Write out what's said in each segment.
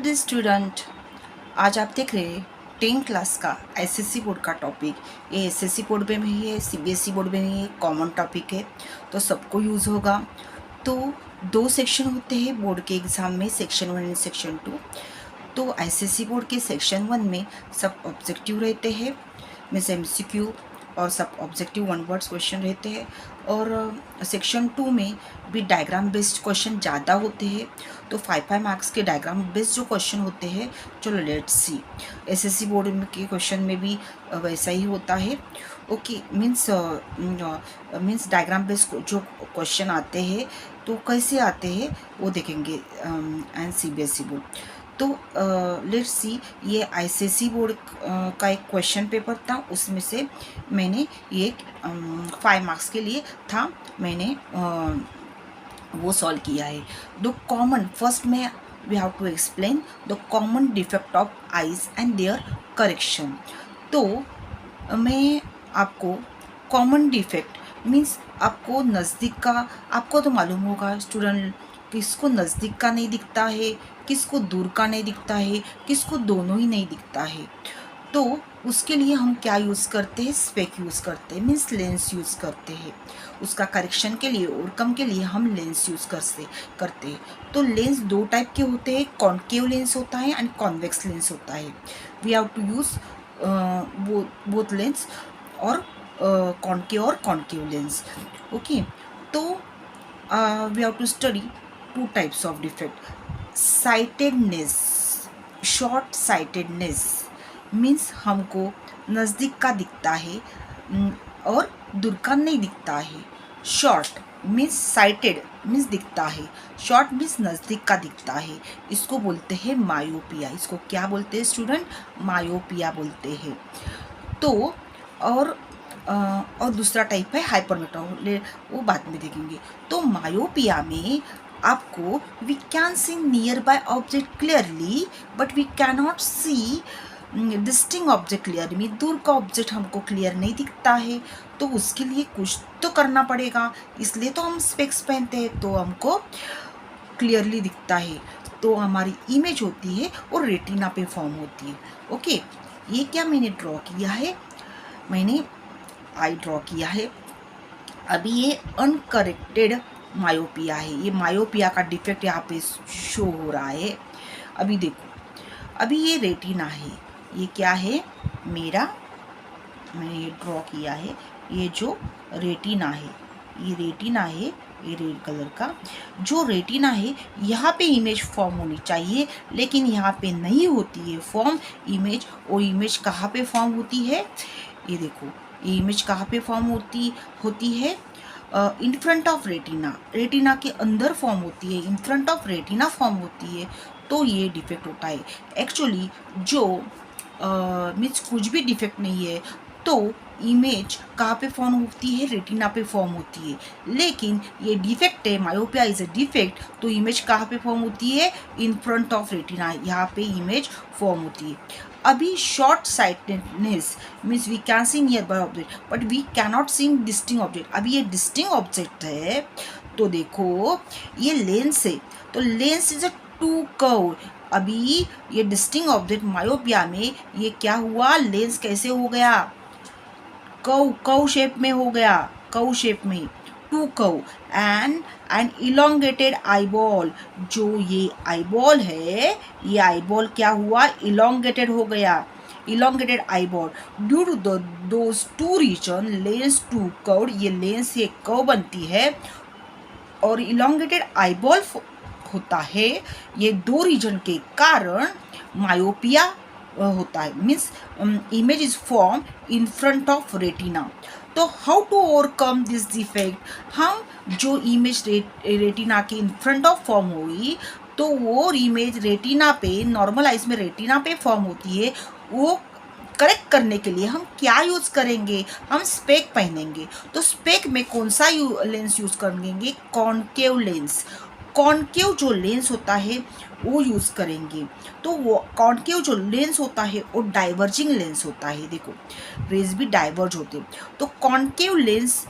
Dear student, आज आप देख रहे हैं 10 क्लास का एसएससी बोर्ड का टॉपिक। ये एसएससी बोर्ड में भी है, सीबीएसई बोर्ड में भी है, कॉमन टॉपिक है तो सबको यूज़ होगा। तो दो सेक्शन होते हैं बोर्ड के एग्ज़ाम में, सेक्शन 1 एंड सेक्शन 2। तो एसएससी बोर्ड के सेक्शन 1 में सब ऑब्जेक्टिव रहते हैं, मीन्स एमसीक्यू, और सब ऑब्जेक्टिव वन वर्ड्स क्वेश्चन रहते हैं। और सेक्शन 2 में भी डायग्राम बेस्ड क्वेश्चन ज़्यादा होते हैं। तो 5 मार्क्स के डायग्राम बेस्ड जो क्वेश्चन होते हैं, चलो लेट्स सी। एसएससी बोर्ड में के क्वेश्चन में भी वैसा ही होता है। ओके, मीन्स डायग्राम बेस्ड जो क्वेश्चन आते हैं तो कैसे आते हैं वो देखेंगे एंड सीबीएसई बोर्ड। तो लेट्स सी, ये आईसीएसई बोर्ड का एक क्वेश्चन पेपर था, उसमें से मैंने ये 5 मार्क्स के लिए था, मैंने वो सॉल्व किया है। द कॉमन, फर्स्ट में we have to explain the common defect of eyes and their correction. तो मैं आपको कॉमन डिफेक्ट मीन्स आपको नज़दीक का, आपको तो मालूम होगा स्टूडेंट, किसको नज़दीक का नहीं दिखता है, किसको दूर का नहीं दिखता है, किसको दोनों ही नहीं दिखता है। तो उसके लिए हम क्या यूज़ करते हैं, स्पेक यूज़ करते हैं, मीन्स लेंस यूज़ करते हैं। उसका करेक्शन के लिए, ओवरकम के लिए हम लेंस यूज़ करते हैं। तो लेंस दो टाइप के होते हैं, कॉन्केव लेंस होता है एंड कॉन्वेक्स लेंस होता है। We have to use both lens, और कॉन्केव और कॉन्केव लेंस। ओके, तो we have to study 2 types of defect. Sightedness, short sightedness means हमको नज़दीक का दिखता है और दूर का नहीं दिखता है। शॉर्ट मीन्स साइटेड मीन्स दिखता है, शॉर्ट मीन्स नज़दीक का दिखता है। इसको बोलते हैं मायोपिया। इसको क्या बोलते हैं स्टूडेंट? मायोपिया बोलते हैं। तो और दूसरा टाइप है हाइपरमेट्रोपिया, वो बाद में देखेंगे। तो मायोपिया में आपको we can see nearby object clearly but we cannot see distant object clear, में दूर का ऑब्जेक्ट हमको क्लियर नहीं दिखता है। तो उसके लिए कुछ तो करना पड़ेगा, इसलिए तो हम स्पेक्स पहनते हैं, तो हमको क्लियरली दिखता है। तो हमारी इमेज होती है और रेटिना पे फॉर्म होती है। ओके, ये क्या मैंने ड्रॉ किया है, मैंने आई ड्रॉ किया है। अभी ये अनकरेक्टेड मायोपिया है, ये मायोपिया का डिफेक्ट यहाँ पे शो हो रहा है। अभी देखो, अभी ये रेटिना है, ये क्या है मेरा, मैंने ये ड्रॉ किया है, ये जो रेटिना है, ये रेटिना है, ये रेड कलर का जो रेटिना है, यहाँ पे इमेज फॉर्म होनी चाहिए, लेकिन यहाँ पे नहीं होती है फॉर्म इमेज। और इमेज कहाँ पे फॉर्म होती है, ये देखो, ये इमेज कहाँ पे फॉर्म होती है इन फ्रंट ऑफ रेटिना, रेटिना के अंदर फॉर्म होती है, इन फ्रंट ऑफ रेटिना फॉर्म होती है। तो ये डिफेक्ट होता है। एक्चुअली जो मीन्स कुछ भी डिफेक्ट नहीं है, तो इमेज कहाँ पे फॉर्म होती है, रेटिना पे फॉर्म होती है। लेकिन ये डिफेक्ट है, मायोपिया इज अ डिफेक्ट, तो इमेज कहाँ पे फॉर्म होती है, इन फ्रंट ऑफ रेटिना, यहाँ पे इमेज फॉर्म होती है। अभी short sightedness means we can see nearby object but we cannot see distant object. अभी ये डिस्टिंग ऑब्जेक्ट है, तो देखो ये लेंस है, तो lens is a too curve. अभी ये डिस्टिंग ऑब्जेक्ट मायोपिया में ये क्या हुआ, लेंस कैसे हो गया, कव शेप में हो गया, कव शेप में, टू कव एंड इलोंगेटेड आईबॉल। जो ये आईबॉल है, ये आईबॉल क्या हुआ, इलोंगेटेड हो गया, elongated eyeball due to those two reason lens too curve. ये लेंस ये कर्व बनती है और इलोंगेटेड आईबॉल होता है। ये दो रीजन के कारण मायोपिया होता है, means image is form in front of retina. तो how to overcome this defect, हम जो इमेज रेटिना के इन फ्रंट ऑफ फॉर्म हुई, तो वो इमेज रेटिना पे, नॉर्मल आइज में रेटिना पे फॉर्म होती है, वो करेक्ट करने के लिए हम क्या यूज़ करेंगे, हम स्पेक पहनेंगे। तो स्पेक में कौन सा लेंस यूज़ करेंगे, कॉन्केव लेंस। कॉन्केव जो लेंस होता है वो यूज़ करेंगे। तो वो कॉन्केव जो लेंस होता है वो डाइवर्जिंग लेंस होता है, देखो रेज भी डाइवर्ज होते हैं। तो concave lens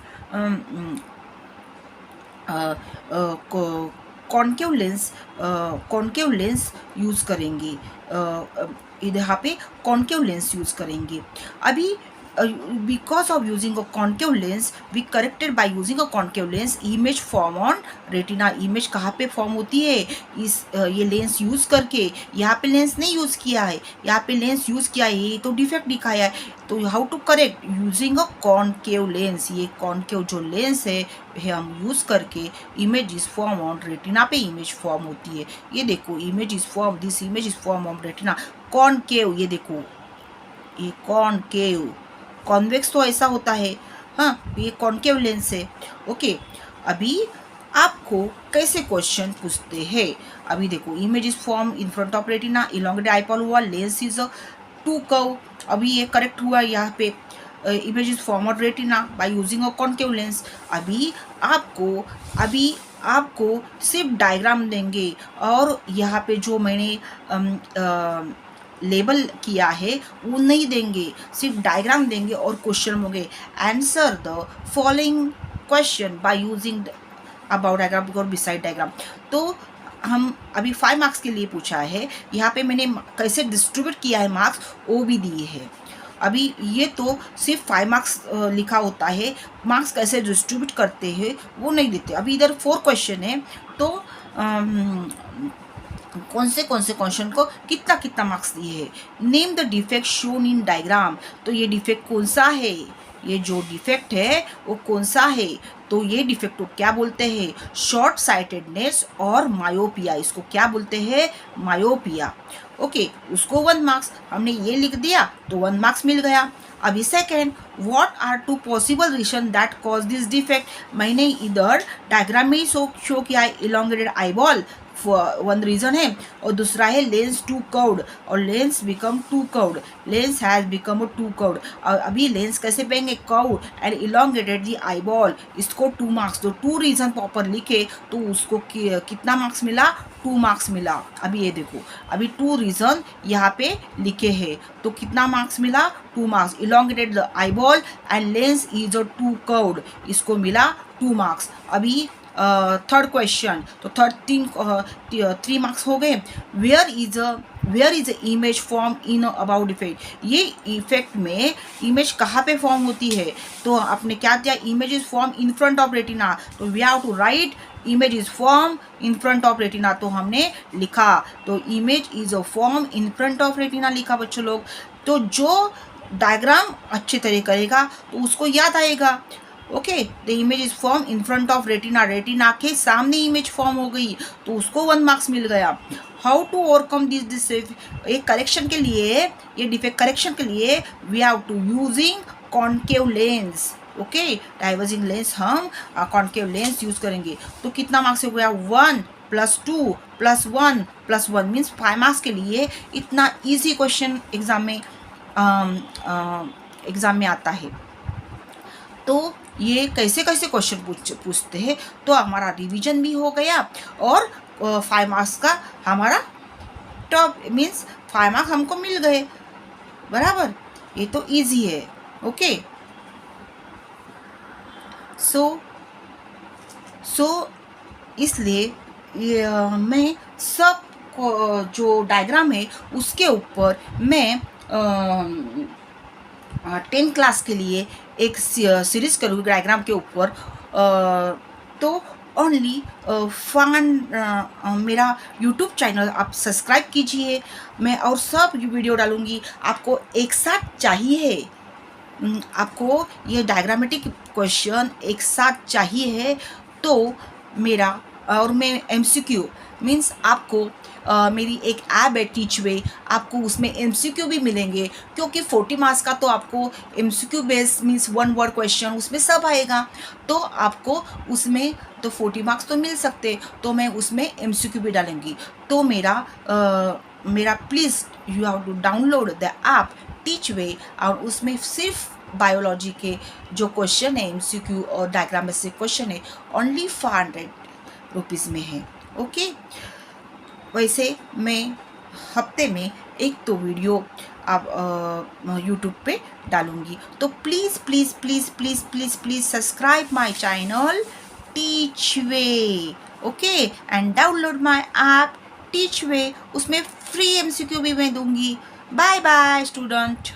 concave lens use करेंगे, यहाँ पे कॉन्केव लेंस यूज़ करेंगे। अभी because of using a concave lens we corrected by using a concave lens image form on retina। Image कहाँ पे फॉर्म होती है, इस ये लेंस यूज़ करके। यहाँ पे लेंस नहीं यूज़ किया है, यहाँ पे लेंस यूज़ किया है, ये तो डिफेक्ट दिखाया है। तो how to correct, using a concave lens. ये कॉन्केव जो लेंस है हम यूज़ करके image is form on retina पे इमेज फॉर्म होती है। ये देखो image is form, this image is form on retina concave. ये देखो ये कॉन्केव, कॉन्वेक्स तो ऐसा होता है, हाँ ये कॉन्केव लेंस है। ओके, अभी आपको कैसे क्वेश्चन पूछते हैं, अभी देखो image is form in front of retina, elongated eyeball हुआ, लेंस इज टू कर्व। अभी ये करेक्ट हुआ यहाँ पे, image is form of retina by using a concave lens. अभी आपको सिर्फ डायग्राम देंगे और यहाँ पे जो मैंने लेबल किया है वो नहीं देंगे, सिर्फ डायग्राम देंगे और क्वेश्चन होंगे। Answer the following question by using about diagram और बिसाइड डायग्राम। तो हम अभी 5 मार्क्स के लिए पूछा है, यहाँ पे मैंने कैसे डिस्ट्रीब्यूट किया है मार्क्स वो भी दिए हैं। अभी ये तो सिर्फ 5 मार्क्स लिखा होता है, मार्क्स कैसे डिस्ट्रीब्यूट करते हैं वो नहीं देते। अभी इधर 4 क्वेश्चन है, तो कौन से क्वेश्चन को कितना कितना मार्क्स दिए है। Name the defect shown in diagram. तो ये डिफेक्ट कौन सा है, ये जो डिफेक्ट है वो कौन सा है, तो ये डिफेक्ट को क्या बोलते हैं, शॉर्ट साइटेडनेस और मायोपिया। इसको क्या बोलते हैं, मायोपिया। ओके, उसको 1 मार्क्स, हमने ये लिख दिया तो 1 मार्क्स मिल गया। अभी second, what are 2 possible reason that cause this defect. मैंने इधर डायग्राम में ही शो किया है, इलोंगेटेड आईबॉल 1 रीजन है, और दूसरा है लेंस टू कर्व्ड और lens become too curved, lens has become too curved. और अभी लेंस कैसे बनेंगे, curved and elongated the eyeball, इसको 2 मार्क्स। तो 2 रीजन प्रॉपर लिखे तो उसको कितना मार्क्स मिला, 2 मार्क्स मिला। अभी ये देखो, अभी 2 रीजन यहाँ पे लिखे हैं तो कितना मार्क्स मिला, 2 marks. Elongated the eyeball and lens is a too curved, इसको मिला 2 मार्क्स। अभी थर्ड क्वेश्चन, तो 3 मार्क्स हो गए। Where is a image form in about effect. ये इफेक्ट में इमेज कहाँ पे फॉर्म होती है, तो आपने क्या दिया, image is form in front of retina. तो we have to write image is form in front of retina. तो हमने लिखा, तो image is a form in front of retina लिखा बच्चों लोग। तो जो डायग्राम अच्छे तरह करेगा तो उसको याद आएगा। Okay, the image is form in front of retina, retina के सामने इमेज फॉर्म हो गई तो उसको 1 मार्क्स मिल गया। हाउ टू ओवरकम दिस एक करेक्शन के लिए, ये डिफेक्ट करेक्शन के लिए we have to using concave lens. Okay, diverging lens हम कॉन्केव लेंस यूज करेंगे। तो कितना मार्क्स हो गया, 1 + 2 + 1 + 1 मीन्स 5 मार्क्स के लिए इतना ईजी क्वेश्चन एग्जाम में आता है। तो ये कैसे कैसे क्वेश्चन पूछते हैं, तो हमारा रिवीजन भी हो गया और 5 मार्क्स का हमारा टॉप मीन्स 5 मार्क्स हमको मिल गए बराबर। ये तो इजी है। ओके, सो इसलिए मैं सब जो डायग्राम है उसके ऊपर मैं 10 क्लास के लिए एक सीरीज करूँगी डायग्राम के ऊपर। तो ओनली मेरा यूट्यूब चैनल आप सब्सक्राइब कीजिए, मैं और सब वीडियो डालूँगी। आपको एक साथ चाहिए, आपको ये डायग्रामेटिक क्वेश्चन एक साथ चाहिए है तो मेरा और मैं MCQ मीन्स आपको मेरी एक ऐप है टीचवे, आपको उसमें MCQ भी मिलेंगे क्योंकि 40 मार्क्स का तो आपको MCQ base means 1 word question उसमें सब आएगा, तो आपको उसमें तो 40 मार्क्स तो मिल सकते, तो मैं उसमें MCQ भी डालूँगी। तो मेरा please you have to download the app Teachway, और उसमें सिर्फ बायोलॉजी के जो क्वेश्चन है MCQ और डायग्राम में से क्वेश्चन है ओनली 500 रुपीज़ में है। ओके, वैसे मैं हफ्ते में एक तो वीडियो आप यूट्यूब पे डालूँगी। तो please please please please please please subscribe my channel Teachway. Okay, and download my app Teach Way, उसमें फ्री MCQ भी मैं दूंगी. Bye bye student.